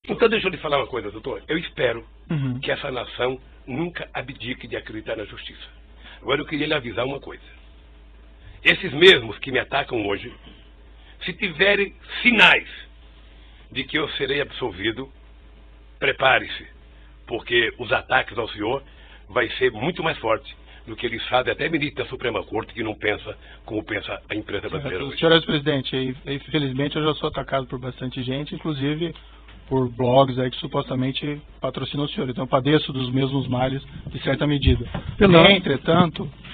Então deixa eu lhe falar uma coisa, doutor. Eu espero que essa nação nunca abdique de acreditar na justiça. Agora eu queria lhe avisar uma coisa. Esses mesmos que me atacam hoje, se tiverem sinais de que eu serei absolvido, prepare-se, porque os ataques ao senhor vai ser muito mais forte do que eles fazem, até ministro da Suprema Corte, que não pensa como pensa a imprensa brasileira hoje. Senhor ex-presidente, infelizmente eu já sou atacado por bastante gente, inclusive por blogs aí que supostamente patrocinam o senhor. Então eu padeço dos mesmos males de certa medida.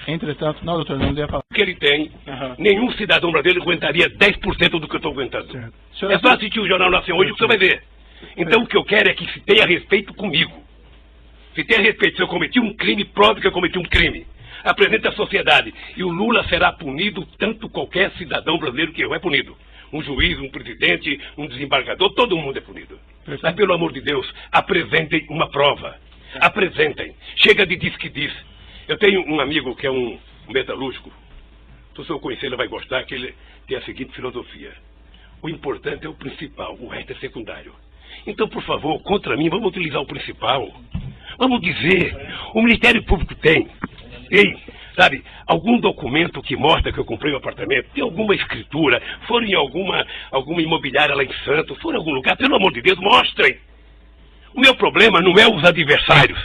Entretanto, não, doutor, não deveria falar. O que ele tem, nenhum cidadão brasileiro aguentaria 10% do que eu estou aguentando. É só assistir o Jornal Nacional hoje que você vai ver. Então o que eu quero é que se tenha respeito comigo. Se tenha respeito, se eu cometi um crime, prove que eu cometi um crime. Apresente à sociedade. E o Lula será punido tanto qualquer cidadão brasileiro que é punido. Um juiz, um presidente, um desembargador, todo mundo é punido. Mas, pelo amor de Deus, apresentem uma prova. Apresentem. Chega de diz que diz. Eu tenho um amigo que é um metalúrgico. Se o senhor conhecer, ele vai gostar, que ele tem a seguinte filosofia. O importante é o principal, o resto é secundário. Então, por favor, contra mim, vamos utilizar o principal. Vamos dizer, o Ministério Público tem, sabe, algum documento que mostra que eu comprei um apartamento, tem alguma escritura, foram em alguma imobiliária lá em Santos, foram em algum lugar, pelo amor de Deus, mostrem. O meu problema não é os adversários.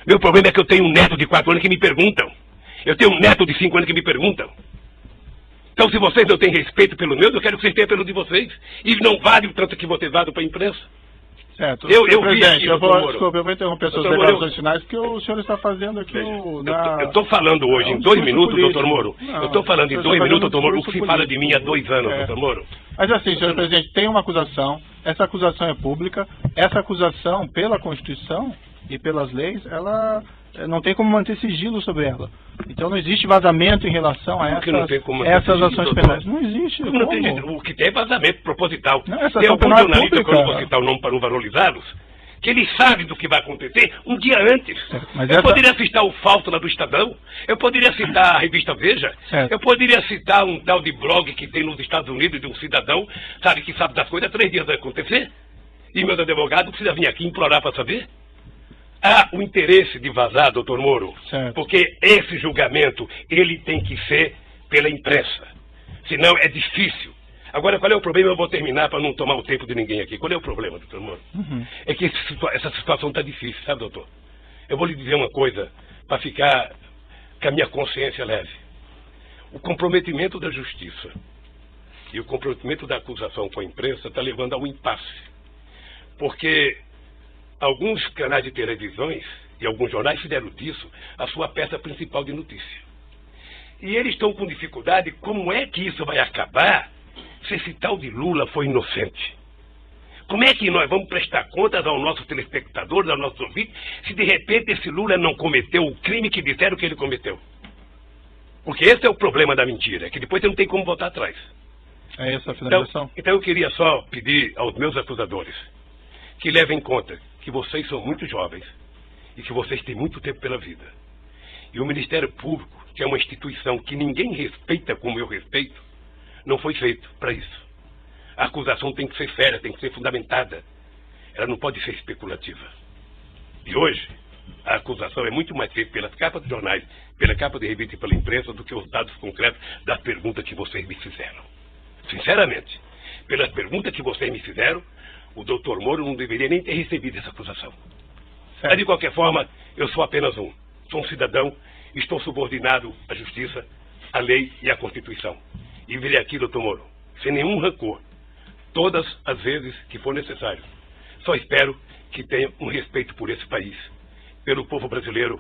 Meu problema é que eu tenho um neto de 4 anos que me perguntam. Eu tenho um neto de 5 anos que me perguntam. Então, se vocês não têm respeito pelo meu, eu quero que vocês tenham pelo de vocês. E não vale o tanto que vocês dão para a imprensa. Certo. Eu vi aqui, eu vou interromper suas declarações finais, porque o senhor está fazendo aqui eu estou falando hoje em 2 minutos, doutor Moro. Eu estou falando em 2 minutos, doutor Moro, o que se fala de mim há 2 anos, doutor Moro. Mas assim, senhor presidente, tem uma acusação, essa acusação é pública, essa acusação, pela Constituição e pelas leis, ela não tem como manter sigilo sobre ela. Então não existe vazamento em relação a essas ações penais. Não existe. Não tem, o que tem é vazamento proposital. Não, essa tem algum jornalista, quando eu vou citar o nome para não valorizá-los, que ele sabe do que vai acontecer um dia antes. Eu poderia citar o Fausto lá do Estadão, eu poderia citar a revista Veja, eu poderia citar um tal de blog que tem nos Estados Unidos de um cidadão, sabe, que sabe das coisas 3 dias vai acontecer, e meus advogados precisam vir aqui implorar para saber. Há o interesse de vazar, doutor Moro, porque esse julgamento, ele tem que ser pela imprensa. Senão é difícil. Agora, qual é o problema? Eu vou terminar para não tomar o tempo de ninguém aqui. Qual é o problema, doutor Moro? É que essa situação está difícil, sabe, doutor? Eu vou lhe dizer uma coisa, para ficar com a minha consciência leve. O comprometimento da justiça e o comprometimento da acusação com a imprensa está levando a um impasse. Porque alguns canais de televisões e alguns jornais fizeram disso a sua peça principal de notícia. E eles estão com dificuldade, como é que isso vai acabar se esse tal de Lula foi inocente? Como é que nós vamos prestar contas aos nossos telespectadores, aos nossos ouvintes, se de repente esse Lula não cometeu o crime que disseram que ele cometeu? Porque esse é o problema da mentira, que depois você não tem como voltar atrás. É essa a finalização? Então eu queria só pedir aos meus acusadores que levem em conta que vocês são muito jovens e que vocês têm muito tempo pela vida. E o Ministério Público, que é uma instituição que ninguém respeita como eu respeito, não foi feito para isso. A acusação tem que ser séria, tem que ser fundamentada. Ela não pode ser especulativa. E hoje, a acusação é muito mais feita pelas capas de jornais, pela capa de revista e pela imprensa do que os dados concretos das perguntas que vocês me fizeram. Sinceramente, pelas perguntas que vocês me fizeram, o doutor Moro não deveria nem ter recebido essa acusação. Mas, de qualquer forma, eu sou apenas um. Sou um cidadão, estou subordinado à justiça, à lei e à Constituição. E virei aqui, doutor Moro, sem nenhum rancor, todas as vezes que for necessário. Só espero que tenha um respeito por esse país, pelo povo brasileiro,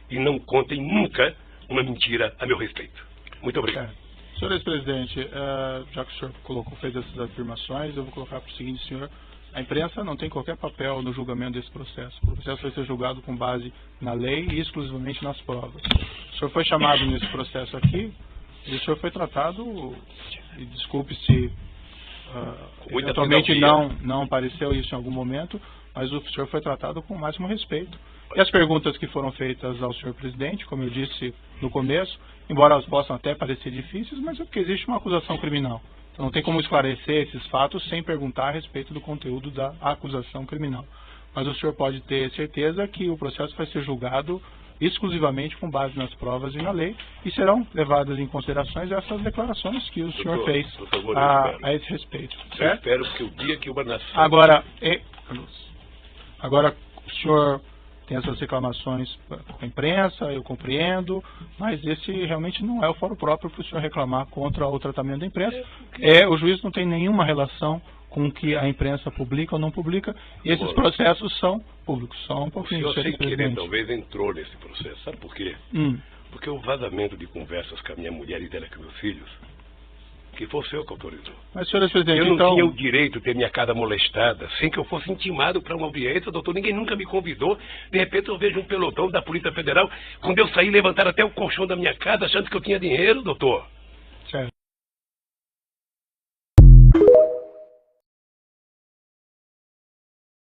e não contem nunca uma mentira a meu respeito. Muito obrigado. Senhor ex-presidente, já que o senhor fez essas afirmações, eu vou colocar para o seguinte, senhor. A imprensa não tem qualquer papel no julgamento desse processo. O processo vai ser julgado com base na lei e exclusivamente nas provas. O senhor foi chamado nesse processo aqui e o senhor foi tratado, e desculpe se eventualmente não apareceu isso em algum momento, mas o senhor foi tratado com o máximo respeito. E as perguntas que foram feitas ao senhor presidente, como eu disse no começo, embora elas possam até parecer difíceis, mas é porque existe uma acusação criminal. Então, não tem como esclarecer esses fatos sem perguntar a respeito do conteúdo da acusação criminal. Mas o senhor pode ter certeza que o processo vai ser julgado exclusivamente com base nas provas e na lei, e serão levadas em consideração essas declarações que o senhor fez a esse respeito. Certo? Eu espero que o dia que uma nação... Agora, o senhor tem essas reclamações com a imprensa, eu compreendo, mas esse realmente não é o fórum próprio para o senhor reclamar contra o tratamento da imprensa. O juiz não tem nenhuma relação com o que a imprensa publica ou não publica, e esses processos são públicos. Só um pouquinho. O senhor, sem querer, talvez entrou nesse processo. Sabe por quê? Porque o vazamento de conversas com a minha mulher e dela com meus filhos, que foi o senhor que autorizou. Mas, senhor presidente, eu não tinha o direito de ter minha casa molestada sem que eu fosse intimado para uma audiência, doutor. Ninguém nunca me convidou. De repente eu vejo um pelotão da Polícia Federal. Quando eu saí, levantaram até o colchão da minha casa achando que eu tinha dinheiro, doutor.